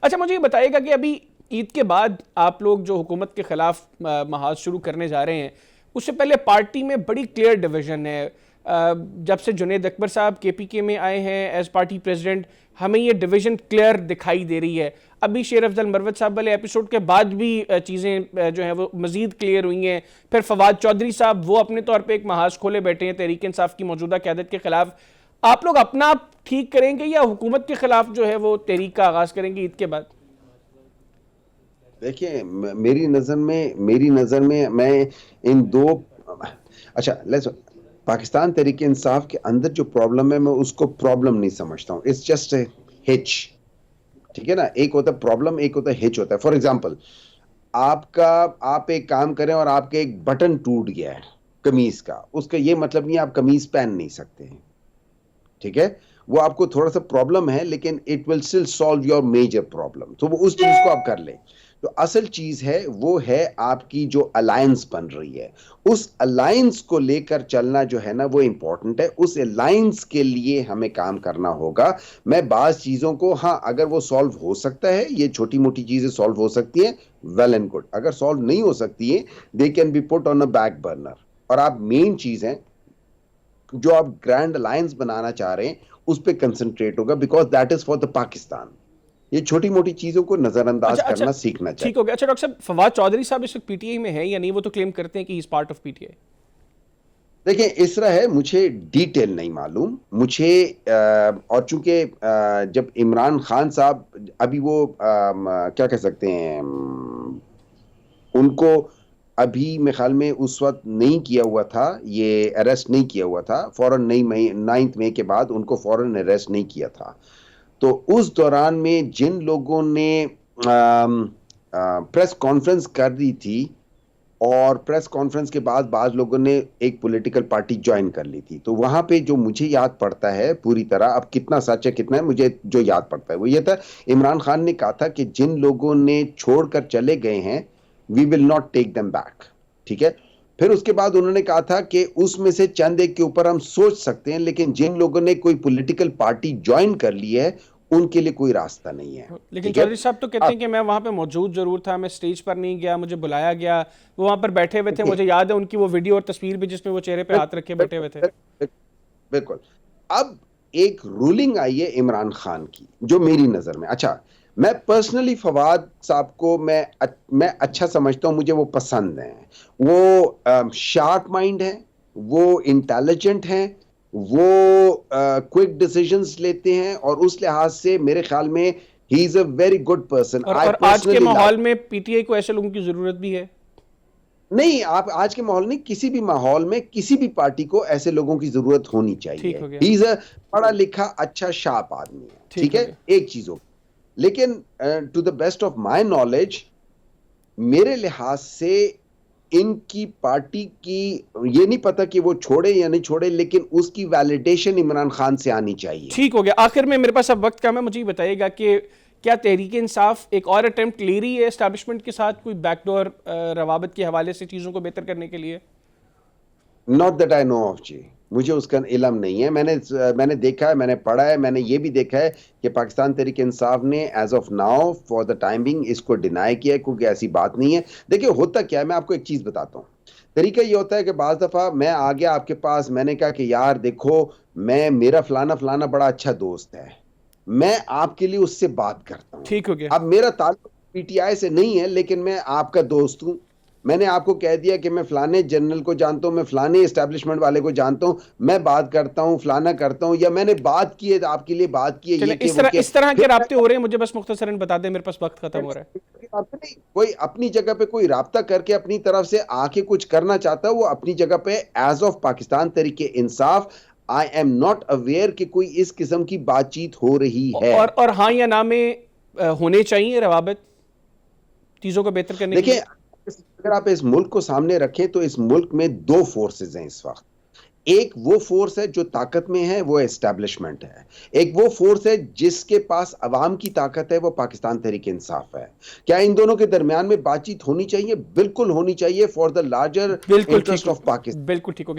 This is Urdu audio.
اچھا مجھے یہ بتائیے گا کہ ابھی عید کے بعد آپ لوگ جو حکومت کے خلاف محاذ شروع کرنے جا رہے ہیں، اس سے پہلے پارٹی میں بڑی کلیئر ڈویژن ہے. جب سے جنید اکبر صاحب کے پی کے میں آئے ہیں ایز پارٹی پریزیڈنٹ، ہمیں یہ ڈویژن کلیئر دکھائی دے رہی ہے. ابھی شیر افضل مروت صاحب والے ایپیسوڈ کے بعد بھی چیزیں جو ہیں وہ مزید کلیئر ہوئی ہیں. پھر فواد چودھری صاحب وہ اپنے طور پہ ایک محاذ کھولے بیٹھے ہیں تحریک انصاف کی موجودہ قیادت کے خلاف. آپ لوگ اپنا آپ ٹھیک کریں گے یا حکومت کے خلاف جو ہے وہ تحریک کا آغاز کریں گے عید کے بعد؟ دیکھیں میری نظر میں میں ان دو اچھا پاکستان تحریک انصاف کے اندر جو پرابلم ہے میں اس کو پرابلم نہیں سمجھتا ہوں. اٹس جسٹ اے ہچ. ٹھیک ہے نا، ایک ہوتا ہے پرابلم، ایک ہوتا ہے ہچ ہوتا ہے. فار ایگزامپل آپ ایک کام کریں اور آپ کے ایک بٹن ٹوٹ گیا ہے قمیض کا، اس کا یہ مطلب نہیں آپ قمیض پہن نہیں سکتے ہیں. ٹھیک ہے، وہ آپ کو تھوڑا سا پرابلم ہے لیکن it will still solve your major problem. تو وہ اس چیز کو آپ کر لیں. تو اصل چیز ہے وہ ہے آپ کی جو الائنس بن رہی ہے، اس الائنس کو لے کر چلنا جو ہے نا وہ امپورٹنٹ ہے. اس الائنس کے لیے ہمیں کام کرنا ہوگا. میں بعض چیزوں کو اگر وہ سالو ہو سکتا ہے، یہ چھوٹی موٹی چیزیں سالو ہو سکتی ہیں، ویل اینڈ گڈ. اگر سالو نہیں ہو سکتی ہیں، they can be put on a back burner. اور آپ مین چیز ہے جو آپ گرینڈ الائنس بنانا چاہ رہے ہیں اس پہ کنسنٹریٹ ہوگا، because that is for the Pakistan. یہ چھوٹی موٹی چیزوں کو نظر انداز اچھا کرنا سیکھنا ٹھیک چاہیے. ہو گیا. اچھا ڈاکٹر صاحب، فواد چودھری صاحب اس وقت پی ٹی آئی میں ہے یا نہیں؟ وہ تو کلیم کرتے ہیں کہ he is part of P T I. دیکھیں اس طرح ہے، مجھے ڈیٹیل نہیں معلوم مجھے. اور چونکہ جب عمران خان صاحب ابھی وہ کیا کہہ سکتے ہیں، ان کو ابھی میرے خیال میں اس وقت نہیں کیا ہوا تھا، یہ اریسٹ نہیں کیا ہوا تھا فوراً. 9 مئی کے بعد ان کو فوراً اریسٹ نہیں کیا تھا. تو اس دوران میں جن لوگوں نے پریس کانفرنس کر دی تھی اور پریس کانفرنس کے بعد بعض لوگوں نے ایک پولیٹیکل پارٹی جوائن کر لی تھی، تو وہاں پہ جو مجھے یاد پڑتا ہے پوری طرح، اب کتنا سچ ہے کتنا ہے مجھے جو یاد پڑتا ہے وہ یہ تھا، عمران خان نے کہا تھا کہ جن لوگوں نے چھوڑ کر چلے گئے ہیں وی will not take them back. ٹھیک ہے، پھر اس کے بعد انہوں نے کہا تھا کہ اس میں سے چند ایک کے اوپر ہم سوچ سکتے ہیں، لیکن جن لوگوں نے کوئی پولیٹیکل پارٹی جوائن کر لی ہے ان کے لیے کوئی راستہ نہیں ہے. لیکن ٹھیک ہے، چودھری صاحب تو کہتے ہیں کہ میں وہاں پہ موجود ضرور تھا، میں سٹیج پر نہیں گیا، مجھے بلایا گیا، وہ وہاں پر بیٹھے ہوئے تھے. مجھے یاد ہے ان کی وہ ویڈیو اور تصویر بھی جس میں وہ چہرے پہ ہاتھ رکھے بیٹھے ہوئے تھے. بالکل. اب ایک رولنگ آئی ہے عمران خان کی جو میری نظر میں، اچھا میں پرسنلی فواد صاحب کو میں اچھا سمجھتا ہوں، مجھے وہ پسند ہیں. وہ شارپ مائنڈ ہے، وہ انٹیلیجنٹ ہیں، وہ کوئک ڈیسیژنز لیتے ہیں، اور اس لحاظ سے میرے خیال میں ہی از اے ویری گڈ پرسن. اور آج کے ماحول میں پی ٹی آئی کو ایسے لوگوں کی ضرورت بھی ہے. نہیں، آپ آج کے ماحول میں کسی بھی ماحول میں کسی بھی پارٹی کو ایسے لوگوں کی ضرورت ہونی چاہیے. ٹھیک ہو گیا، ہی از اے پڑھا لکھا اچھا شارپ آدمی ہے. ٹھیک ہو ہے، گیا. ایک چیزوں. لیکن to the best of my knowledge, میرے لحاظ سے ان کی پارٹی کی یہ نہیں پتا کہ وہ چھوڑے یا نہیں چھوڑے، لیکن اس کی ویلیڈیشن عمران خان سے آنی چاہیے. ٹھیک ہو گیا. آخر میں میرے پاس اب وقت کم ہے، مجھے یہ بتائیے گا کہ کیا تحریک انصاف ایک اور اٹیمپٹ لے رہی ہے اسٹیبلشمنٹ کے ساتھ کوئی بیک ڈور روابط کے حوالے سے چیزوں کو بہتر کرنے کے لیے؟ Not that I know of جی، مجھے اس کا علم نہیں ہے. میں نے دیکھا ہے، میں نے پڑھا ہے، میں نے یہ بھی دیکھا ہے کہ پاکستان تحریک انصاف نے as of now for the timing اس کو ڈینائی کیا ہے، کیونکہ ایسی بات نہیں ہے. دیکھیں ہوتا کیا ہے، میں آپ کو ایک چیز بتاتا ہوں. طریقہ یہ ہوتا ہے کہ بعض دفعہ میں آ گیا آپ کے پاس، میں نے کہا کہ یار دیکھو میرا فلانا فلانا بڑا اچھا دوست ہے، میں آپ کے لیے اس سے بات کرتا ہوں. ٹھیک ہو گیا. اب میرا تعلق پی ٹی آئی سے نہیں ہے، لیکن میں آپ کا دوست ہوں. میں نے آپ کو کہہ دیا کہ میں فلانے جنرل کو جانتا ہوں، میں فلانے اسٹیبلشمنٹ والے کو جانتا ہوں، میں بات کرتا ہوں، فلانا کرتا ہوں، یا میں نے بات کی ہے آپ کے لیے، بات کی ہے چلیں یہ کہ وہ کہ اس طرح کے رابطے ہو رہے ہیں. مجھے بس مختصراً بتا دیں، میرے پاس وقت ختم ہو رہا ہے. کوئی اپنی جگہ پہ کوئی رابطہ کر کے اپنی طرف سے آ کے کچھ کرنا چاہتا ہے، وہ اپنی جگہ پہ ایز آف پاکستان تحریک انصاف آئی ایم ناٹ اویئر کہ کوئی اس قسم کی بات چیت ہو رہی ہے. اور ہاں یا نہ میں ہونے چاہیے روابط چیزوں کو بہتر کرنے کے دیکھیں، لیے. اگر آپ اس ملک کو سامنے رکھیں تو اس ملک میں دو فورسز ہیں اس وقت. ایک وہ فورس ہے جو طاقت میں ہے، وہ اسٹیبلشمنٹ ہے. ایک وہ فورس ہے جس کے پاس عوام کی طاقت ہے، وہ پاکستان تحریک انصاف ہے. کیا ان دونوں کے درمیان میں بات چیت ہونی چاہیے؟ بالکل ہونی چاہیے، فار دا لارجر بالکل ٹھیک انٹرسٹ ہو، آف پاکستان. بالکل ٹھیک ہو.